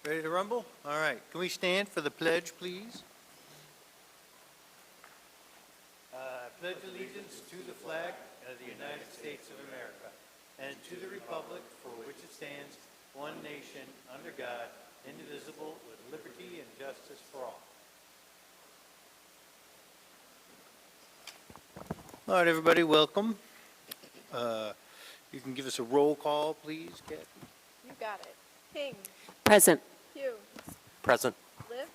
Ready to rumble? All right. Can we stand for the pledge, please? I pledge allegiance to the flag of the United States of America and to the republic for which it stands, one nation, under God, indivisible, with liberty and justice for all. All right, everybody, welcome. You can give us a roll call, please, Kathy. You got it. King. Present. Hugh. Present. Liff.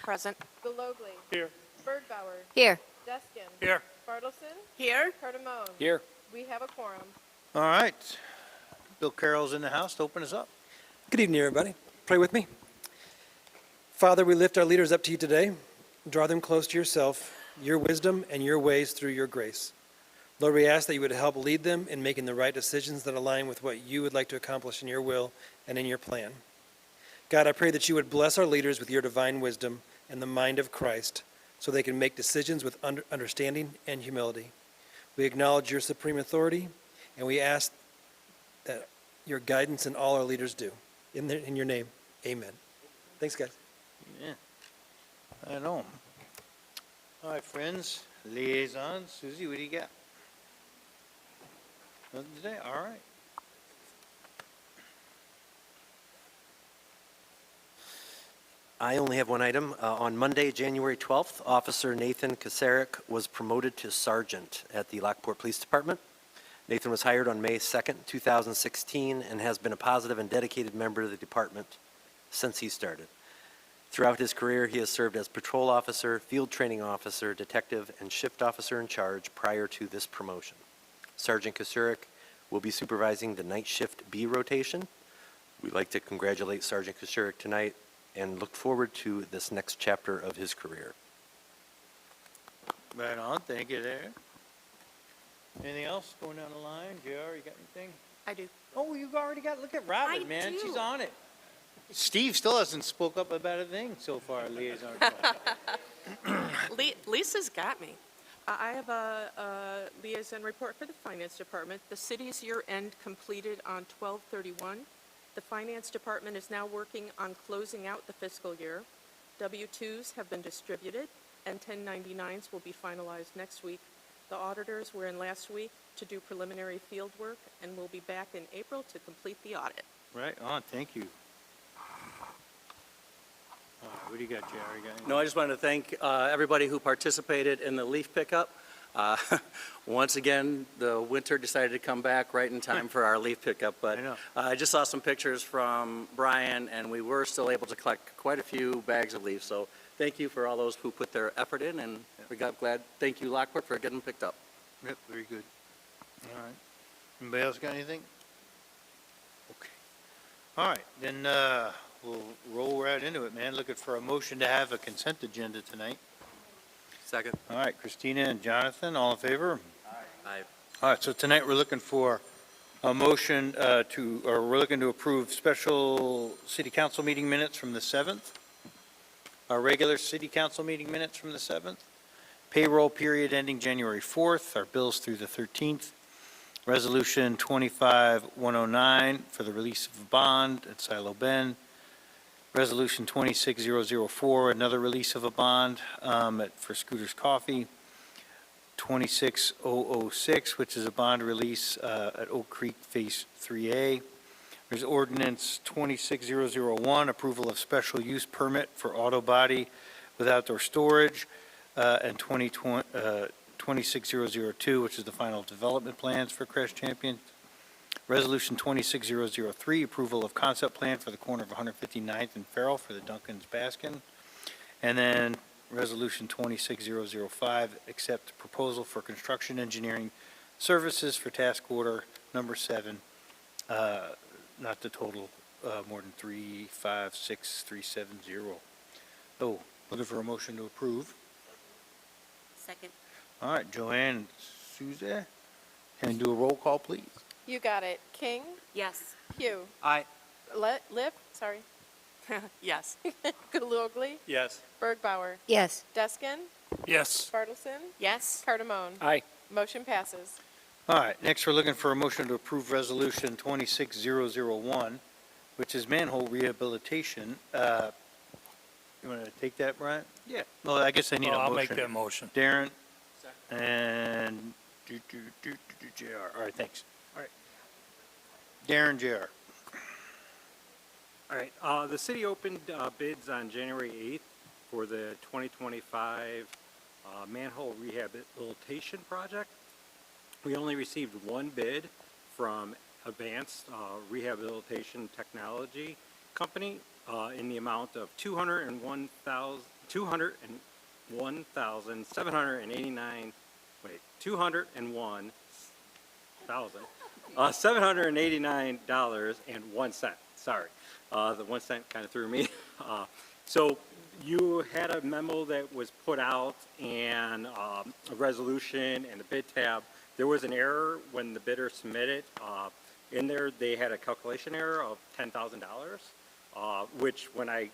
Present. Galogly. Here. Bergbauer. Here. Deskin. Here. Bartleson. Here. Cardamone. Here. We have a quorum. All right. Bill Carroll's in the house to open us up. Good evening, everybody. Pray with me. Father, we lift our leaders up to you today. Draw them close to yourself, your wisdom, and your ways through your grace. Lord, we ask that you would help lead them in making the right decisions that align with what you would like to accomplish in your will and in your plan. God, I pray that you would bless our leaders with your divine wisdom and the mind of Christ so they can make decisions with understanding and humility. We acknowledge your supreme authority, and we ask that your guidance in all our leaders do. In your name, amen. Thanks, guys. Yeah. I know. All right, friends, liaison. Susie, what do you got? Nothing today? All right. I only have one item. On Monday, January 12th, Officer Nathan Kasarik was promoted to sergeant at the Lockport Police Department. Nathan was hired on May 2nd, 2016, and has been a positive and dedicated member of the department since he started. Throughout his career, he has served as patrol officer, field training officer, detective, and shift officer in charge prior to this promotion. Sergeant Kasarik will be supervising the night shift B rotation. We'd like to congratulate Sergeant Kasarik tonight and look forward to this next chapter of his career. Right on. Thank you there. Anything else going down the line? JR, you got anything? I do. Oh, you already got, look at Robin, I man. do. She's on it. Steve still hasn't spoke up about a thing so far, liaison. Lisa's got me. I have a liaison report for the Finance Department. The city's year-end completed on 12/31. The Finance Department is now working on closing out the fiscal year. W-2s have been distributed, and 1099s will be finalized next week. The auditors were in last week to do preliminary field work and will be back in April to complete the audit. Right on. Thank you. All right, what do you got, JR? You got anything? No, I just wanted to thank everybody who participated in the leaf pickup. Once again, the winter decided to come back right in time for our leaf pickup, but I know. I just saw some pictures from Brian, and we were still able to collect quite a few bags of leaves. So thank you for all those who put their effort in, and we got glad. Thank you, Lockport, for getting them picked up. Yep, very good. All right. Anybody else got anything? Okay. All right, then we'll roll right into it, man. Looking for a motion to have a consent agenda tonight. Second. All right, Christina and Jonathan, all in favor? Aye. All right, so tonight we're looking for a motion we're looking to approve special city council meeting minutes from the 7th, our regular city council meeting minutes from the 7th, payroll period ending January 4th, our bills through the 13th, resolution 25-109 for the release of a bond at Silo Bend, resolution 26004, another release of a bond for Scooter's Coffee, 26006, which is a bond release at Oak Creek Phase 3A. There's ordinance 26001, approval of special use permit for auto body with outdoor storage, and 26002, which is the final development plans for Crash Champion. Resolution 26003, approval of concept plan for the corner of 159th and Farrell for the Duncan's Baskin. And then Resolution 26005, accept proposal for construction engineering services for task order number 7, not to total more than 356370. Oh, looking for a motion to approve. Second. All right, Joanne and Suze, can you do a roll call, please? You got it. King. Yes. Hugh. Aye. Liff. Sorry. Yes. Galogly. Yes. Bergbauer. Yes. Deskin. Yes. Bartleson. Yes. Cardamone. Aye. Motion passes. All right, next we're looking for a motion to approve resolution 26001, which is manhole rehabilitation. You want to take that, Brian? Yeah. Well, I guess I need a motion. I'll make that motion. Darren and JR. All right, thanks. All right. Darren, JR. All right, the city opened bids on January 8th for the 2025 manhole rehabilitation project. We only received one bid from Advanced Rehabilitation Technology Company in the amount of $201,789. Wait, $201,789.01. Sorry, the 1 cent kind of threw me. So you had a memo that was put out and a resolution and a bid tab. There was an error when the bidder submitted. In there, they had a calculation error of $10,000, which when I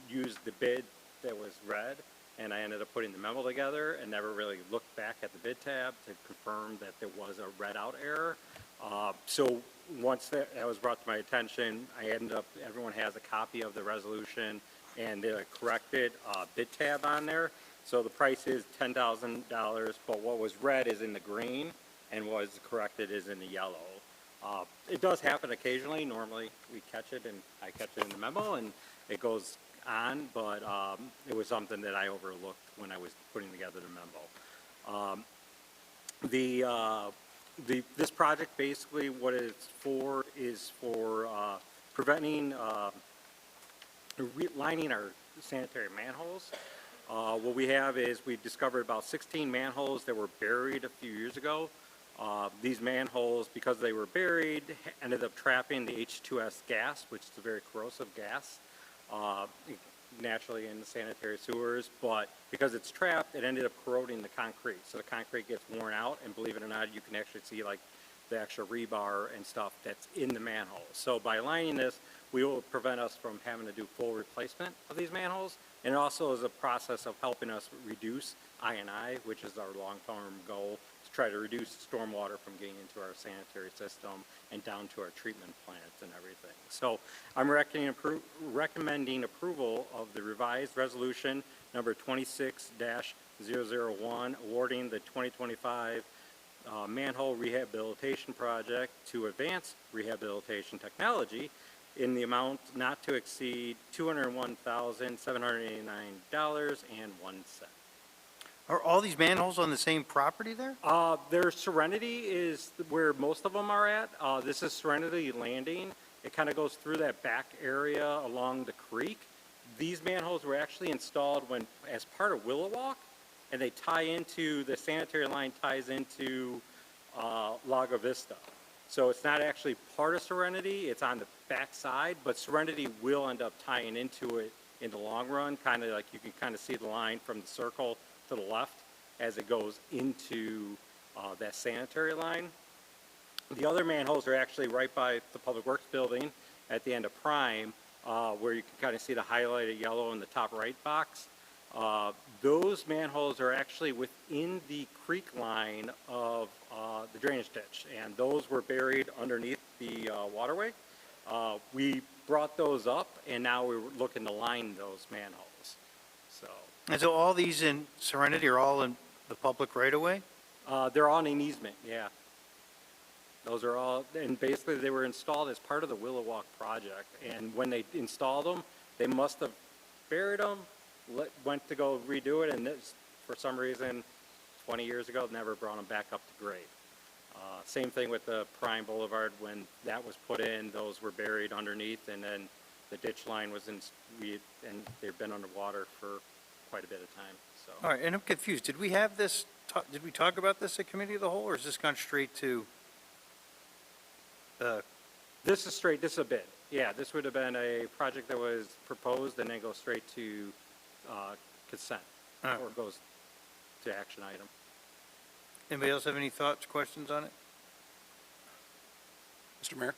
used the bid that was red, and I ended up putting the memo together and never really looked back at the bid tab to confirm that there was a read out error. So once that was brought to my attention, everyone has a copy of the resolution and the corrected bid tab on there. So the price is $10,000, but what was red is in the green and what was corrected is in the yellow. It does happen occasionally. Normally we catch it and I catch it in the memo and it goes on, but it was something that I overlooked when I was putting together the memo. This project basically what it's for is for preventing lining our sanitary manholes. What we have is we discovered about 16 manholes that were buried a few years ago. These manholes, because they were buried, ended up trapping the H2S gas, which is a very corrosive gas, naturally in the sanitary sewers, but because it's trapped, it ended up corroding the concrete. So the concrete gets worn out, and believe it or not, you can actually see like the extra rebar and stuff that's in the manhole. So by lining this, we will prevent us from having to do full replacement of these manholes, and it also is a process of helping us reduce I&I, which is our long-term goal, to try to reduce stormwater from getting into our sanitary system and down to our treatment plants and everything. So I'm recommending approval of the revised resolution number 26-001, awarding the 2025 manhole rehabilitation project to Advanced Rehabilitation Technology in the amount not to exceed $201,789.01. Are all these manholes on the same property there? Their Serenity is where most of them are at. This is Serenity Landing. It kind of goes through that back area along the creek. These manholes were actually installed as part of Willow Walk, and they tie into, the sanitary line ties into Lago Vista. So it's not actually part of Serenity, it's on the back side, but Serenity will end up tying into it in the long run, kind of like you can kind of see the line from the circle to the left as it goes into that sanitary line. The other manholes are actually right by the Public Works building at the end of Prime, where you can kind of see the highlighted yellow in the top right box. Those manholes are actually within the creek line of the drainage ditch, and those were buried underneath the waterway. We brought those up, and now we're looking to line those manholes. So And so all these in Serenity are all in the public right-of-way? they're on an easement, yeah. Those are all, and basically they were installed as part of the Willow Walk project. And when they installed them, they must have buried them, went to go redo it, and this, for some reason, 20 years ago, never brought them back up to grade. Same thing with the Prime Boulevard. When that was put in, those were buried underneath, and then the ditch line was and they've been underwater for quite a bit of time, so. All right, and I'm confused. Did we have this, did we talk about this at Committee of the Whole, or has this gone straight to? This is a bid. Yeah, this would have been a project that was proposed and then go straight to consent, or goes to action item. Anybody else have any thoughts, questions on it? Mr. Mayor,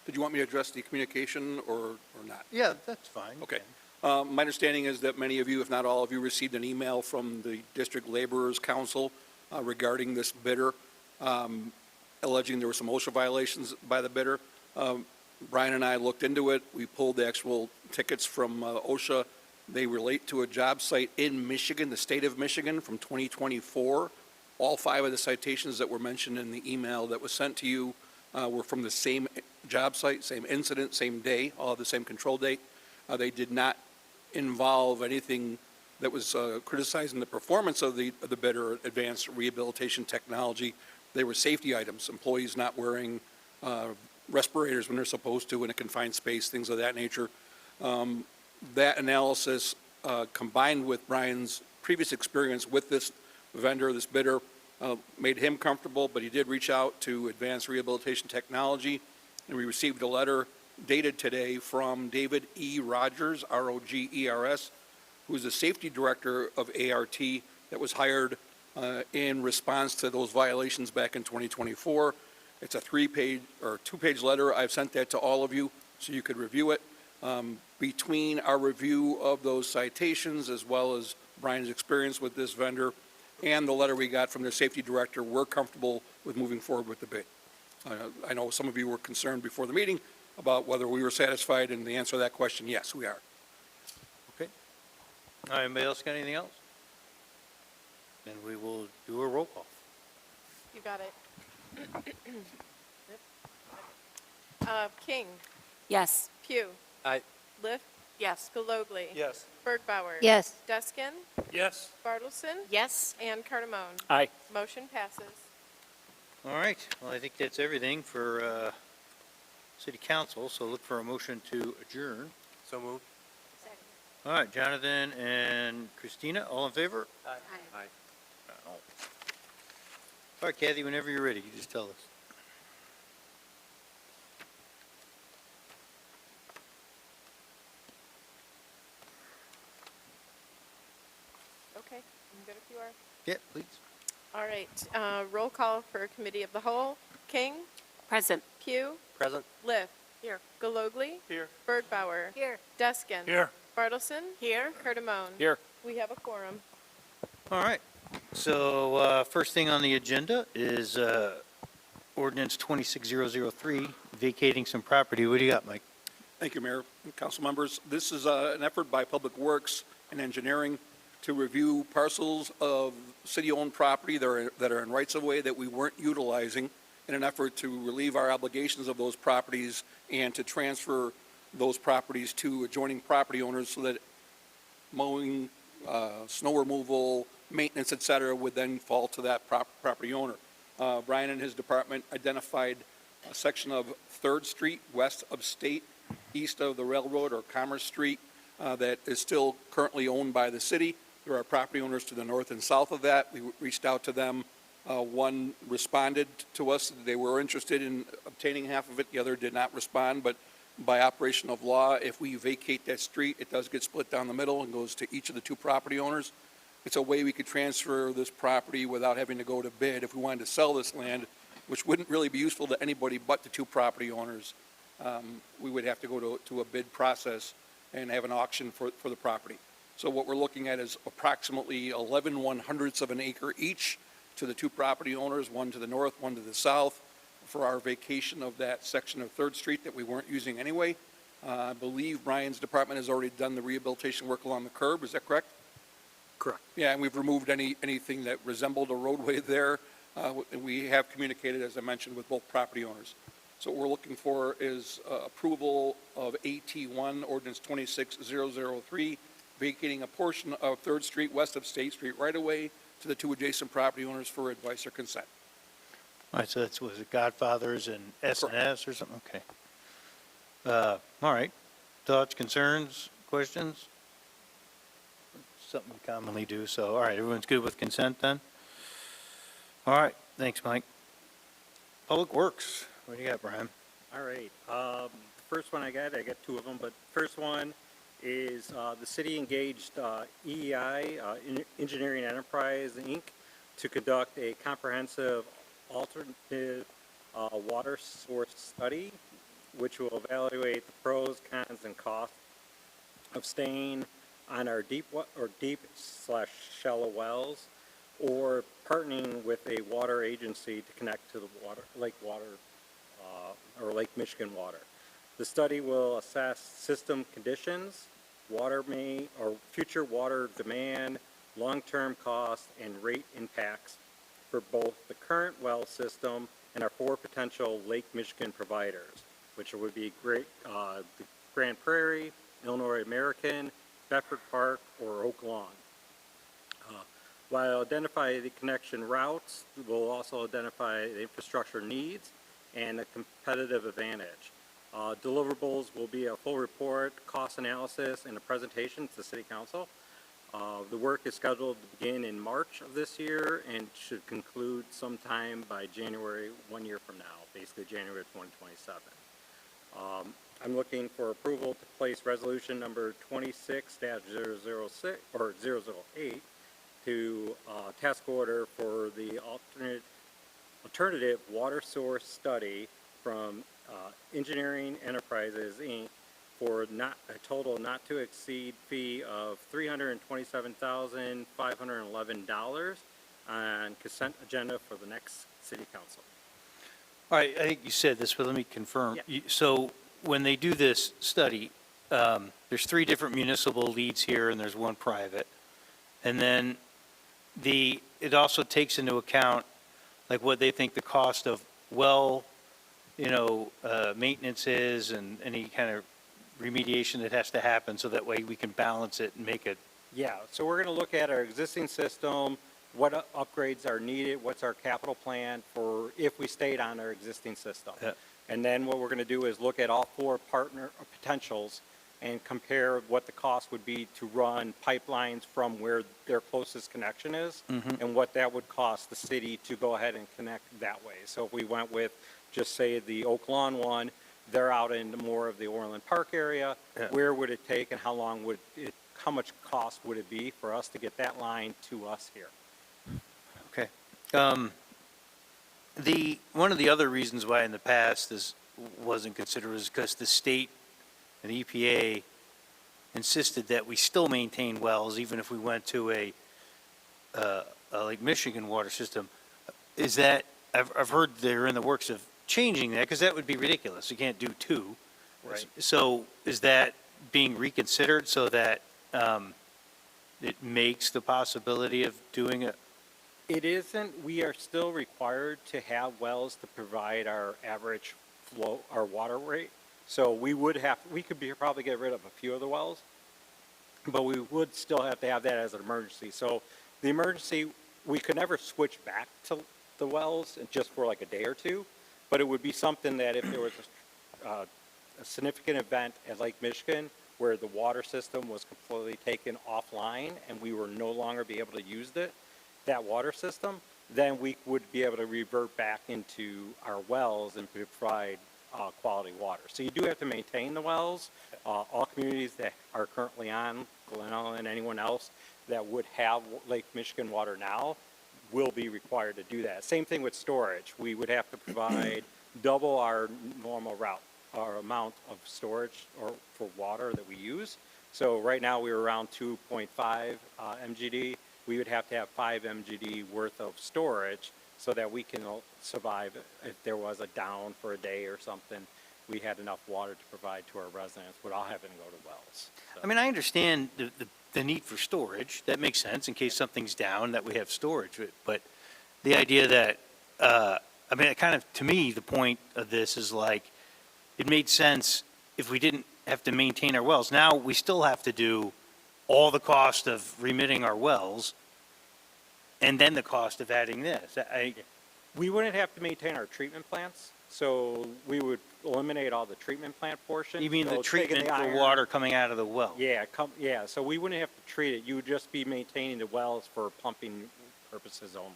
did you want me to address the communication or not? Yeah, that's fine. Okay. My understanding is that many of you, if not all of you, received an email from the District Laborers Council regarding this bidder, alleging there were some OSHA violations by the bidder. Brian and I looked into it. We pulled the actual tickets from OSHA. They relate to a job site in Michigan, the state of Michigan, from 2024. All 5 of the citations that were mentioned in the email that was sent to you were from the same job site, same incident, same day, all have the same control date. They did not involve anything that was criticizing the performance of the bidder, advanced rehabilitation technology. They were safety items, employees not wearing respirators when they're supposed to in a confined space, things of that nature. That analysis, combined with Brian's previous experience with this vendor, this bidder, made him comfortable, but he did reach out to Advanced Rehabilitation Technology, and we received a letter dated today from David E. Rogers, R-O-G-E-R-S, who's the safety director of ART that was hired in response to those violations back in 2024. It's a 3-page or 2-page letter. I've sent that to all of you so you could review it. Between our review of those citations, as well as Brian's experience with this vendor, and the letter we got from the safety director, we're comfortable with moving forward with the bid. I know some of you were concerned before the meeting about whether we were satisfied, and the answer to that question, yes, we are. Okay. All right, anybody else got anything else? Then we will do a roll call. You got it. King, Yes. Pugh. Aye. Lift, Yes. Galogly. Yes. Bergbauer. Yes. Deskin, Yes. Bartleson, Yes. and Cardamone. Aye. Motion passes. All right, well, I think that's everything for city council, so look for a motion to adjourn. So moved. All right, Jonathan and Christina, all in favor? Aye. All right, Kathy, whenever you're ready, you just tell us. Okay, I'm good if you are. Yeah, please. All right, roll call for Committee of the Whole. King, Present. Pugh, Present. Lift. Here. Galogly. Here. Bergbauer. Here. Deskin. Here. Bartleson. Here. Cardamone. Here. We have a quorum. All right, so first thing on the agenda is ordinance 26003, vacating some property. What do you got, Mike? Thank you, Mayor and council members. This is an effort by Public Works and Engineering to review parcels of city-owned property that are in rights-of-way that we weren't utilizing in an effort to relieve our obligations of those properties and to transfer those properties to adjoining property owners so that mowing, snow removal, maintenance, et cetera, would then fall to that property owner. Brian and his department identified a section of 3rd Street west of State, east of the railroad or Commerce Street, that is still currently owned by the city. There are property owners to the north and south of that. We reached out to them. One responded to us. They were interested in obtaining half of it. The other did not respond, but by operation of law, if we vacate that street, it does get split down the middle and goes to each of the 2 property owners. It's a way we could transfer this property without having to go to bid if we wanted to sell this land, which wouldn't really be useful to anybody but the 2 property owners. We would have to go to a bid process and have an auction for the property. So what we're looking at is approximately 11 1/100ths of an acre each to the 2 property owners, one to the north, one to the south, for our vacation of that section of 3rd Street that we weren't using anyway. I believe Brian's department has already done the rehabilitation work along the curb. Is that correct? Correct. Yeah, and we've removed anything that resembled a roadway there. And we have communicated, as I mentioned, with both property owners. So what we're looking for is approval of AT1, Ordinance 26003, vacating a portion of 3rd Street west of State Street right away to the 2 adjacent property owners for advice or consent. All right, so that's, was it Godfathers and S&S or something? Okay. All right. Thoughts, concerns, questions? Something we commonly do, so, all right, everyone's good with consent then? All right, thanks, Mike. Public Works, what do you got, Brian? All right. First one I got 2 of them, but first one is the city engaged EEI, Engineering Enterprise, Inc., to conduct a comprehensive alternative water source study, which will evaluate the pros, cons, and costs of staying on our deep/shallow wells, or partnering with a water agency to connect to the Lake Michigan water. The study will assess system conditions, water main, or future water demand, long-term cost, and rate impacts for both the current well system and our 4 potential Lake Michigan providers, which would be the Grand Prairie, Illinois American, Bedford Park, or Oak Lawn. While identify the connection routes, we'll also identify the infrastructure needs and the competitive advantage. Deliverables will be a full report, cost analysis, and a presentation to the City Council. The work is scheduled to begin in March of this year and should conclude sometime by January 1 year from now, basically January 2027. I'm looking for approval to place resolution number 26-006 or 008 to task order for the alternative water source study from Engineering Enterprises, Inc. for a total not to exceed fee of $327,511 on consent agenda for the next city council. All right, I think you said this, but let me confirm. Yeah. So when they do this study, there's 3 different municipal leads here and there's 1 private. And then it also takes into account like what they think the cost of well, maintenance is and any kind of remediation that has to happen, so that way we can balance it and make it. Yeah, so we're going to look at our existing system, what upgrades are needed, what's our capital plan for if we stayed on our existing system. Yeah. And then what we're going to do is look at all 4 partner potentials and compare what the cost would be to run pipelines from where their closest connection is, and what that would cost the city to go ahead and connect that way. So if we went with, just say, the Oak Lawn one, they're out in more of the Orland Park area. Yeah. Where would it take and how much cost would it be for us to get that line to us here? Okay. One of the other reasons why in the past this wasn't considered is because the state and the EPA insisted that we still maintain wells even if we went to a Lake Michigan water system. Is that, I've heard they're in the works of changing that, because that would be ridiculous. You can't do 2. Right. So is that being reconsidered so that it makes the possibility of doing it? It isn't. We are still required to have wells to provide our average flow, our water rate. So we could probably get rid of a few of the wells, but we would still have to have that as an emergency. So the emergency, we could never switch back to the wells just for like a day or 2, but it would be something that if there was a significant event at Lake Michigan where the water system was completely taken offline and we were no longer be able to use that water system, then we would be able to revert back into our wells and provide quality water. So you do have to maintain the wells. All communities that are currently on Glen Ellen and anyone else that would have Lake Michigan water now will be required to do that. Same thing with storage. We would have to provide double our normal our amount of storage for water that we use. So right now we're around 2.5 MGD. We would have to have 5 MGD worth of storage so that we can survive if there was a down for a day or something. We had enough water to provide to our residents without having to go to wells. So. I mean, I understand the need for storage. That makes sense in case something's down that we have storage. But the idea that, it kind of, to me, the point of this is like, it made sense if we didn't have to maintain our wells. Now we still have to do all the cost of remitting our wells and then the cost of adding this. We wouldn't have to maintain our treatment plants, so we would eliminate all the treatment plant portion. You mean So the taking treatment for iron- water coming out of the well? Yeah, so we wouldn't have to treat it. You would just be maintaining the wells for pumping purposes only.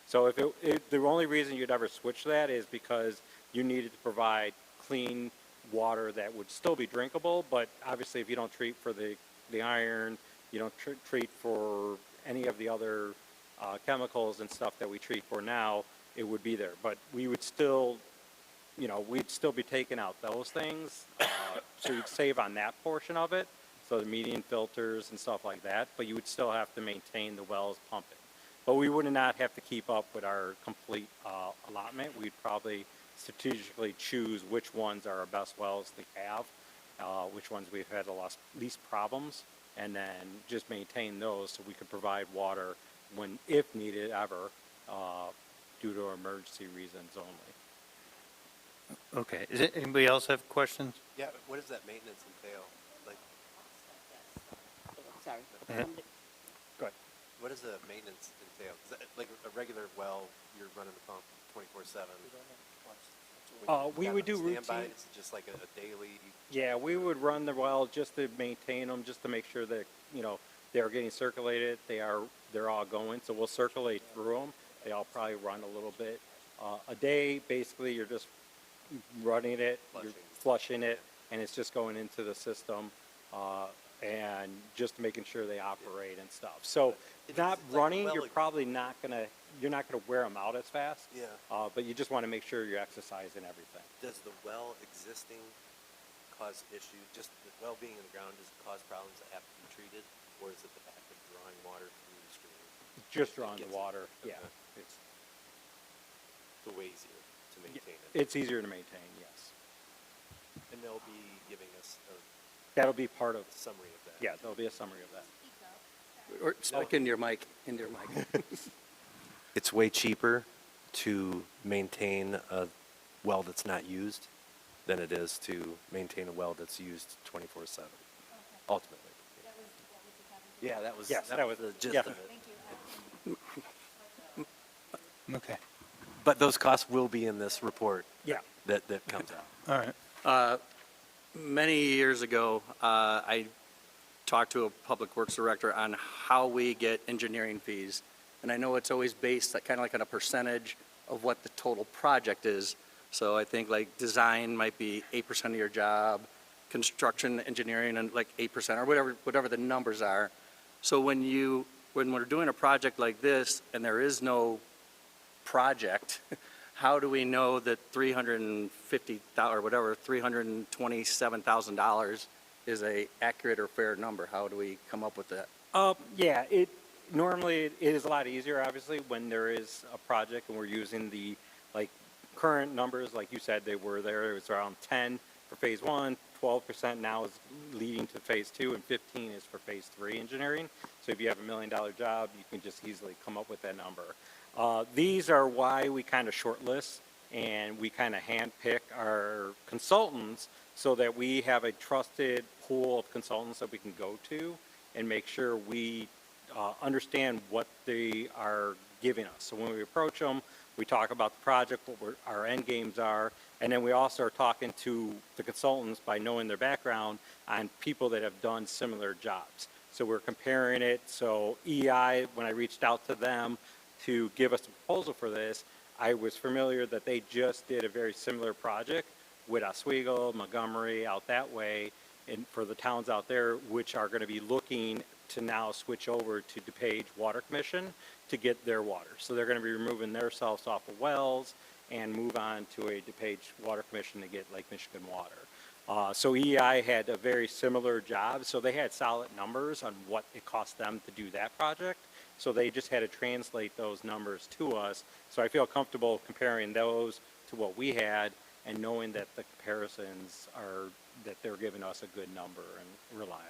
So the only reason you'd ever switch that is because you needed to provide clean water that would still be drinkable, but obviously if you don't treat for the iron, you don't treat for any of the other chemicals and stuff that we treat for now, it would be there. But we would still, we'd still be taking out those things, so you'd save on that portion of it, so the median filters and stuff like that, but you would still have to maintain the wells pumping. But we would not have to keep up with our complete allotment. We'd probably strategically choose which ones are our best wells to have, which ones we've had the least problems, and then just maintain those so we can provide water when, if needed ever, due to emergency reasons only. Okay, anybody else have questions? Yeah, what does that maintenance entail? Like, Sorry. Yeah. Go ahead. what does the maintenance entail? Like a regular well, you're running the pump 24/7. We would do Standby, routine. it's just like a daily. Yeah, we would run the well just to maintain them, just to make sure that, they're getting circulated, they're all going, so we'll circulate through them. They all probably run a little bit. A day, basically, you're just running it, you're flushing it, and it's just going into the system, and just making sure they operate and stuff. So, It's not like running, well, you're like- probably not gonna wear them out as fast. Yeah. But you just wanna make sure you're exercising everything. Does the well existing cause issues, just the well being in the ground, does it cause problems that have to be treated? Or is it the fact of drawing water through the stream? Just drawing the Gets- water, yeah. okay. It's, The way easier to maintain it. it's easier to maintain, yes. And they'll be giving us a That'll be part of, summary of that. yeah, there'll be a summary of that. Or speak into your mic, It's way cheaper to maintain a well that's not used than it is to maintain a well that's used 24/7, ultimately. Yeah, that was, Yes, that was- the gist yeah. of it. Okay, But those costs will be in this report Yeah. that comes out. all right. Many years ago, I talked to a public works director on how we get engineering fees. And I know it's always based kind of like on a percentage of what the total project is. So I think like design might be 8% of your job, construction, engineering, and like 8% or whatever the numbers are. So when we're doing a project like this and there is no project, how do we know that $350,000 or whatever, $327,000 is a accurate or fair number? How do we come up with that? Yeah, normally it is a lot easier, obviously, when there is a project and we're using the, current numbers, like you said, they were there. It was around 10 for phase 1, 12% now is leading to phase 2, and 15 is for phase 3 engineering. So if you have $1 million job, you can just easily come up with that number. These are why we kind of shortlist and we kind of handpick our consultants so that we have a trusted pool of consultants that we can go to and make sure we understand what they are giving us. So when we approach them, we talk about the project, what our end games are, and then we also are talking to the consultants by knowing their background on people that have done similar jobs. So we're comparing it. So EI, when I reached out to them to give us a proposal for this, I was familiar that they just did a very similar project with Oswego, Montgomery, out that way, and for the towns out there, which are going to be looking to now switch over to DuPage Water Commission to get their water. So they're going to be removing themselves off of wells and move on to a DuPage Water Commission to get Lake Michigan water. So EI had a very similar job, so they had solid numbers on what it cost them to do that project. So they just had to translate those numbers to us. So I feel comfortable comparing those to what we had and knowing that the comparisons are, that they're giving us a good number and reliable.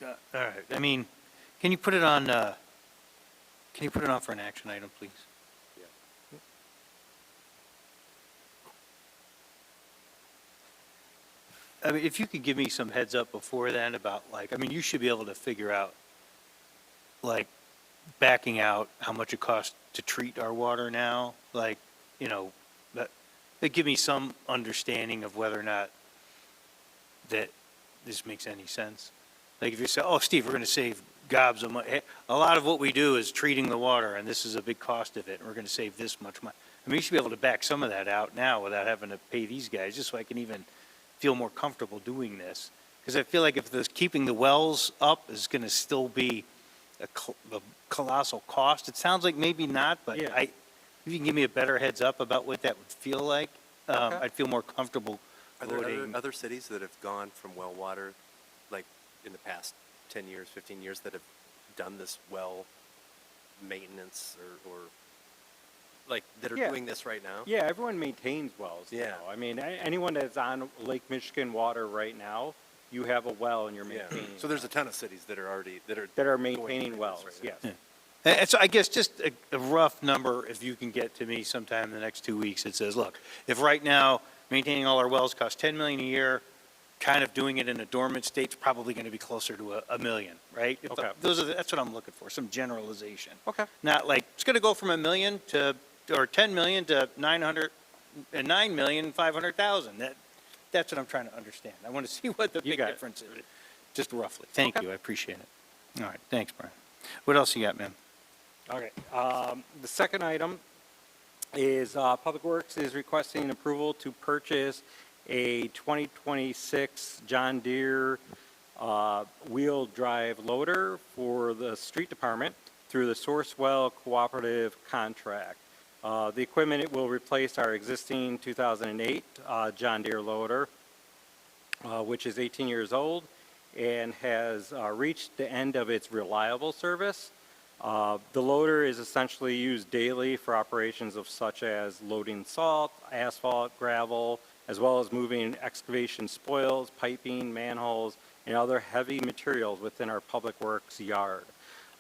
All right, I mean, can you put it on for an action item, please? I mean, if you could give me some heads up before then about you should be able to figure out, backing out how much it costs to treat our water now, that give me some understanding of whether or not that this makes any sense. Like if you say, oh, Steve, we're going to save gobs of money. A lot of what we do is treating the water, and this is a big cost of it, and we're going to save this much money. I mean, you should be able to back some of that out now without having to pay these guys, just so I can even feel more comfortable doing this. Because I feel like if keeping the wells up is going to still be a colossal cost, it sounds like maybe not, but Yeah. if you can give me a better heads up about what that would feel like, Okay. I'd feel more comfortable Are there voting. other cities that have gone from well water, like in the past 10 years, 15 years, that have done this well maintenance or like, that are Yeah. doing this right now? Yeah, everyone maintains wells Yeah. now. I mean, anyone that's on Lake Michigan water right now, you have a well and you're Yeah. maintaining. So there's a ton of cities that are already, that are. That are going through maintaining this wells, right yes. now. And so I guess just a rough number, if you can get to me sometime in the next 2 weeks, it says, look, if right now maintaining all our wells costs 10 million a year, kind of doing it in a dormant state's probably going to be closer to a million, right? If Okay. That's what I'm looking for, some generalization. Okay. Not like, it's going to go from a million to, or 10 million to 9,500,000. That's what I'm trying to understand. I want to see what the You big got it. difference is, just roughly. Thank Okay. you, I appreciate it. All right, thanks, Brian. What else you got, man? Okay. The second item is Public Works is requesting approval to purchase a 2026 John Deere wheel drive loader for the street department through the Sourcewell Cooperative Contract. The equipment, it will replace our existing 2008 John Deere loader, which is 18 years old and has reached the end of its reliable service. The loader is essentially used daily for operations of such as loading salt, asphalt, gravel, as well as moving excavation spoils, piping, manholes, and other heavy materials within our public works yard.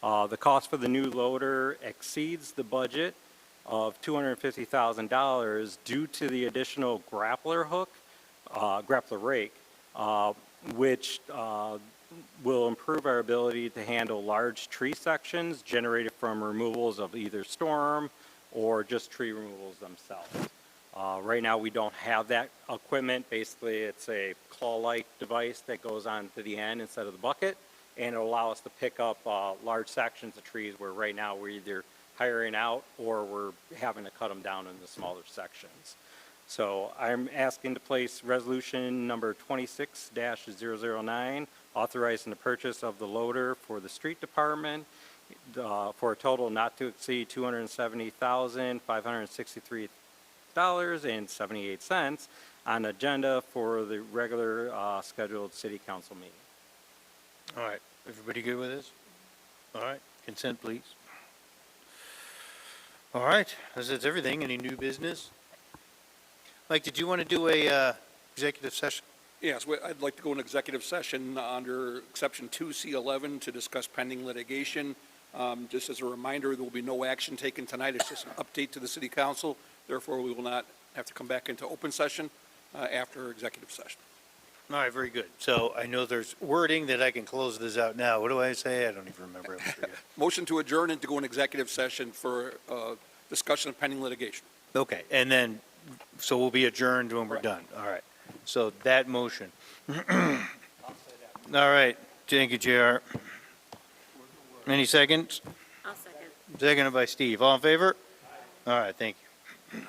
The cost for the new loader exceeds the budget of $250,000 due to the additional grappler rake, which will improve our ability to handle large tree sections generated from removals of either storm or just tree removals themselves. Right now, we don't have that equipment. Basically, it's a claw-like device that goes on to the end instead of the bucket, and it'll allow us to pick up large sections of trees where right now we're either hiring out or we're having to cut them down into smaller sections. So I'm asking to place resolution number 26-009, authorizing the purchase of the loader for the street department for a total not to exceed $270,563.78 on agenda for the regular scheduled city council meeting. All right, everybody good with this? All right, consent, please. All right, that's everything. Any new business? Mike, did you want to do a executive session? Yes, I'd like to go in executive session under exception 2C11 to discuss pending litigation. Just as a reminder, there will be no action taken tonight. It's just an update to the city council. Therefore, we will not have to come back into open session after executive session. All right, very good. So I know there's wording that I can close this out now. What do I say? I don't even remember. I forget. Motion to adjourn and to go in executive session for discussion of pending litigation. Okay, and then, so we'll be adjourned when we're done. All right. So that motion. All right, thank you, JR. Any seconds? I'll second. Seconded by Steve. All in favor? All right, thank you.